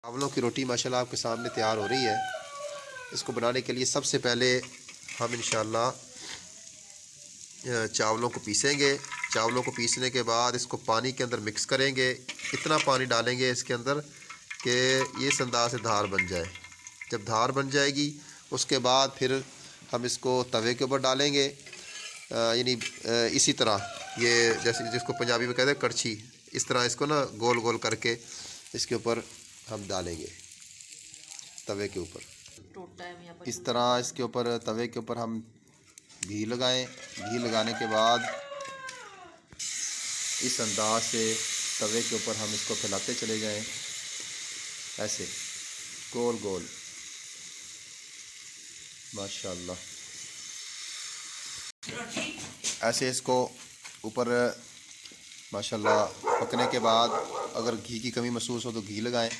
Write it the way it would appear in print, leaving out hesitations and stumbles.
चावलों की रोटी माशाल्लाह आपके सामने तैयार हो रही है। इसको बनाने के लिए सबसे पहले हम इंशाल्लाह चावलों को पीसेंगे। चावलों को पीसने के बाद इसको पानी के अंदर मिक्स करेंगे। इतना पानी डालेंगे इसके अंदर कि ये इस अंदाज से धार बन जाए। जब धार बन जाएगी उसके बाद फिर हम इसको तवे के ऊपर डालेंगे। यानी इसी तरह ये जैसे जिसको पंजाबी में कहते हैं कड़छी, इस तरह इसको ना गोल गोल करके इसके ऊपर हम डालेंगे तवे के ऊपर। इस तरह इसके ऊपर तवे के ऊपर हम घी लगाएं। घी लगाने के बाद इस अंदाज से तवे के ऊपर हम इसको फैलाते चले जाएं, ऐसे गोल गोल। माशाल्लाह ऐसे इसको ऊपर माशाल्लाह पकने के बाद अगर घी की कमी महसूस हो तो घी लगाएं।